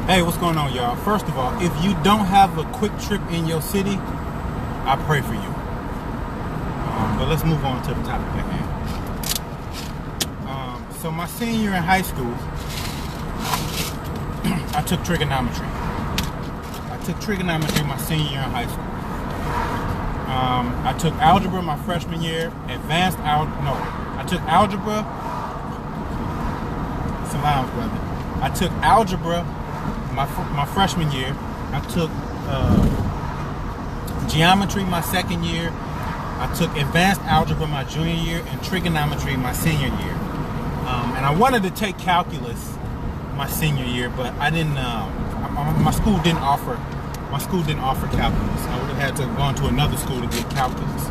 Hey, what's going on, y'all? First of all, if you don't have a quick trip in your city, I pray for you. But let's move on to the topic at hand. So my senior year in high school, I took trigonometry. I took trigonometry my senior year in high school. I took algebra my freshman year, I took algebra. It's a lounge, brother. I took algebra my freshman year. I took geometry my second year. I took advanced algebra my junior year and trigonometry my senior year. And I wanted to take calculus my senior year, but I didn't. My school didn't offer. My school didn't offer calculus. I would have had to go to another school to get calculus.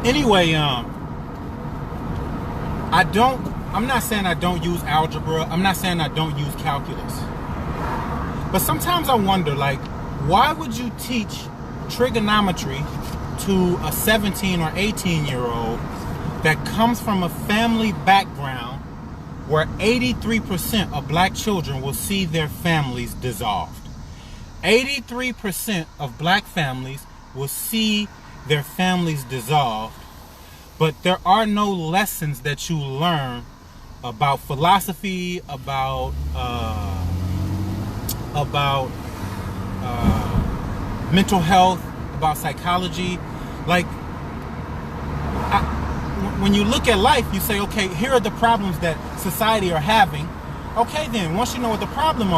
Anyway, I'm not saying I don't use algebra. I'm not saying I don't use calculus. But sometimes I wonder, like, why would you teach trigonometry to a 17 or 18-year-old that comes from a family background where 83% of black children will see their families dissolved? 83% of black families will see their families dissolved, but there are no lessons that you learn about philosophy, about mental health, about psychology. Like, when you look at life, you say, okay, here are the problems that society are having. Okay, then once you know what the problem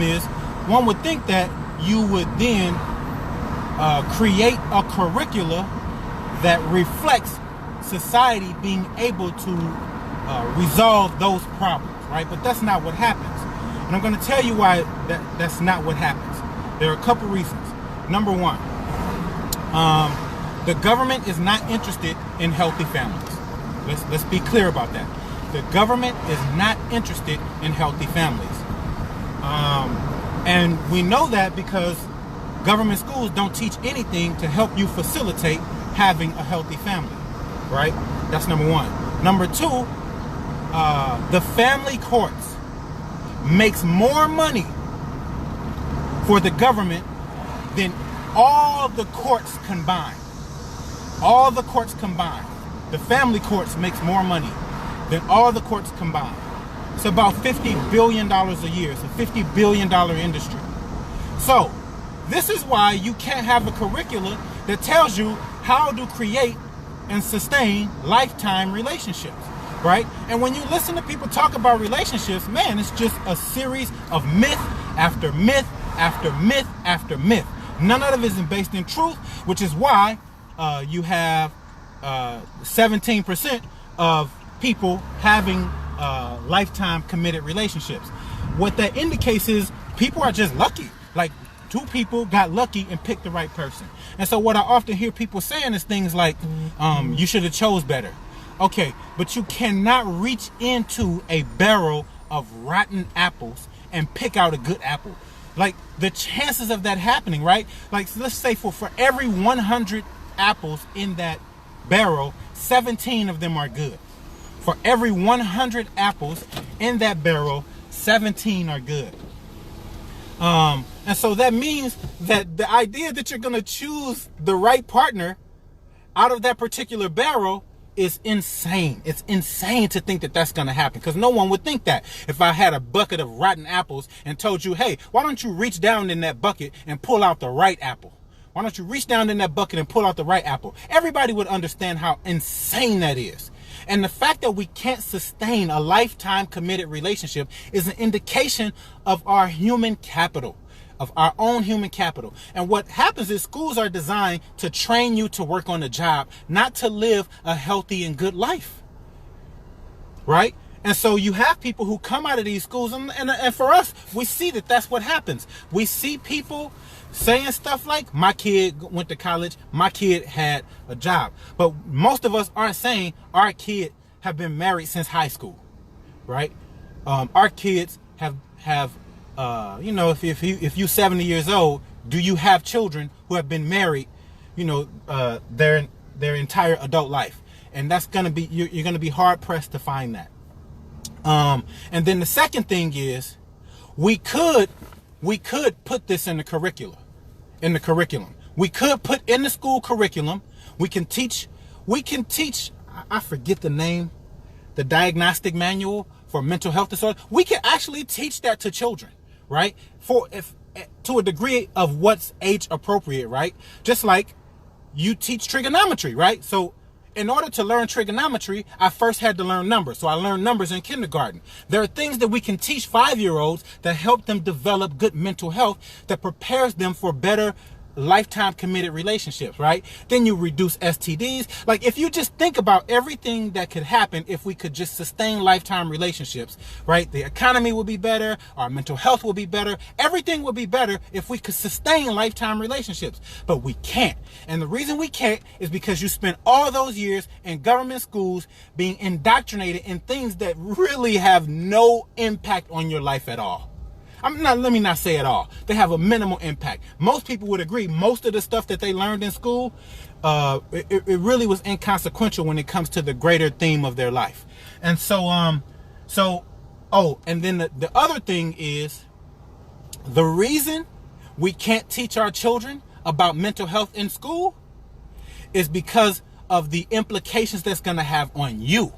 is, one would think that you would then create a curricula that reflects society being able to resolve those problems, right? But that's not what happens. And I'm going to tell you why that's not what happens. There are a couple reasons. Number one, the government is not interested in healthy families. Let's be clear about that. The government is not interested in healthy families. And we know that because government schools don't teach anything to help you facilitate having a healthy family, right? That's number one. Number two, the family courts makes more money for the government than all the courts combined. All the courts combined. The family courts makes more money than all the courts combined. It's about $50 billion a year. It's a $50 billion industry. So, this is why you can't have a curricula that tells you how to create and sustain lifetime relationships, right? And when you listen to people talk about relationships, man, it's just a series of myth after myth after myth after myth. None of it is based in truth, which is why you have 17% of people having lifetime committed relationships. What that indicates is people are just lucky. Like, two people got lucky and picked the right person. And so what I often hear people saying is things like, you should have chose better. Okay, but you cannot reach into a barrel of rotten apples and pick out a good apple. Like, the chances of that happening, right? Like, so let's say for every 100 apples in that barrel, 17 of them are good. For every 100 apples in that barrel, 17 are good. And so that means that the idea that you're going to choose the right partner out of that particular barrel is insane. It's insane to think that that's going to happen, because no one would think that. If I had a bucket of rotten apples and told you, hey, why don't you reach down in that bucket and pull out the right apple? Why don't you reach down in that bucket and pull out the right apple? Everybody would understand how insane that is. And the fact that we can't sustain a lifetime committed relationship is an indication of our human capital, of our own human capital. And what happens is schools are designed to train you to work on a job, not to live a healthy and good life, right? And so you have people who come out of these schools, and for us, we see that that's what happens. We see people saying stuff like, my kid went to college, my kid had a job. But most of us aren't saying our kids have been married since high school, right? Our kids have if you're 70 years old, do you have children who have been married, their entire adult life? And that's gonna be, you're gonna be hard pressed to find that. And then the second thing is we could put this in the curriculum. We could put in the school curriculum. We can teach, I forget the name, the diagnostic manual for mental health disorder. We can actually teach that to children, right? To a degree of what's age appropriate, right? Just like you teach trigonometry, right? So in order to learn trigonometry, I first had to learn numbers. So I learned numbers in kindergarten. There are things that we can teach 5-year-olds that help them develop good mental health, that prepares them for better lifetime committed relationships, right? Then you reduce STDs. Like, if you just think about everything that could happen if we could just sustain lifetime relationships, right? The economy will be better, our mental health will be better, everything will be better if we could sustain lifetime relationships. But we can't. And the reason we can't is because you spent all those years in government schools being indoctrinated in things that really have no impact on your life at all. Let me not say it all. They have a minimal impact. Most people would agree. Most of the stuff that they learned in school, it really was inconsequential when it comes to the greater theme of their life. And and then the other thing is, the reason we can't teach our children about mental health in school is because of the implications that's going to have on you.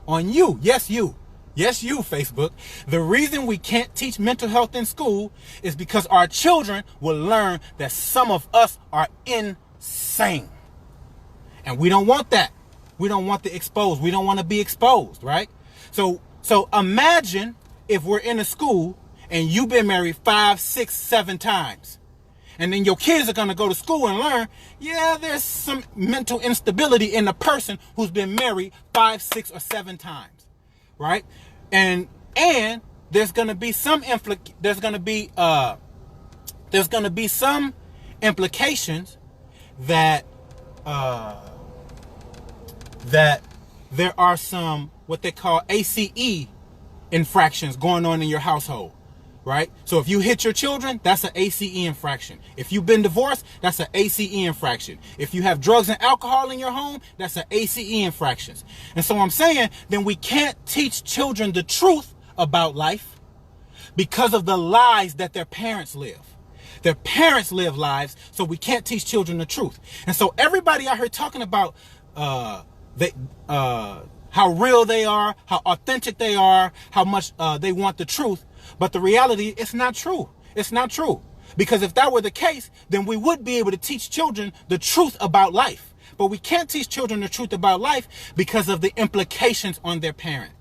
On you. Yes, you. Yes, you, Facebook. The reason we can't teach mental health in school is because our children will learn that some of us are insane. And we don't want that. We don't want to expose. We don't want to be exposed, right? So imagine if we're in a school and you've been married 5, 6, 7 times. And then your kids are going to go to school and learn, yeah, there's some mental instability in the person who's been married 5, 6, or 7 times. Right? And there's going to be some implications that there are some what they call ACE infractions going on in your household. Right? So if you hit your children, that's an ACE infraction. If you've been divorced, that's an ACE infraction. If you have drugs and alcohol in your home, that's an ACE infraction. And so I'm saying, then we can't teach children the truth about life because of the lies that their parents live. Their parents live lives, so we can't teach children the truth. And so everybody out here talking about how real they are, how authentic they are, how much they want the truth. But the reality, it's not true. It's not true. Because if that were the case, then we would be able to teach children the truth about life. But we can't teach children the truth about life because of the implications on their parent.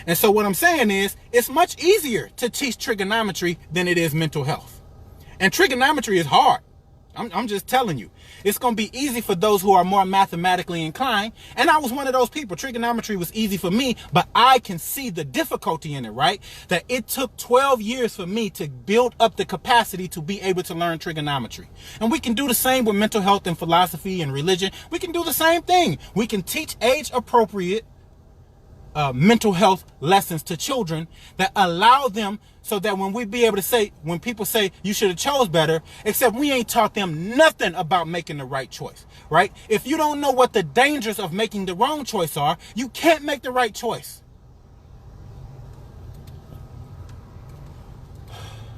And so what I'm saying is, it's much easier to teach trigonometry than it is mental health. And trigonometry is hard. I'm just telling you. It's going to be easy for those who are more mathematically inclined. And I was one of those people. Trigonometry was easy for me, but I can see the difficulty in it, right? That it took 12 years for me to build up the capacity to be able to learn trigonometry. And we can do the same with mental health and philosophy and religion. We can do the same thing. We can teach age-appropriate mental health lessons to children that allow them so that when we be able to say, when people say you should have chose better, except we ain't taught them nothing about making the right choice, right? If you don't know what the dangers of making the wrong choice are, you can't make the right choice.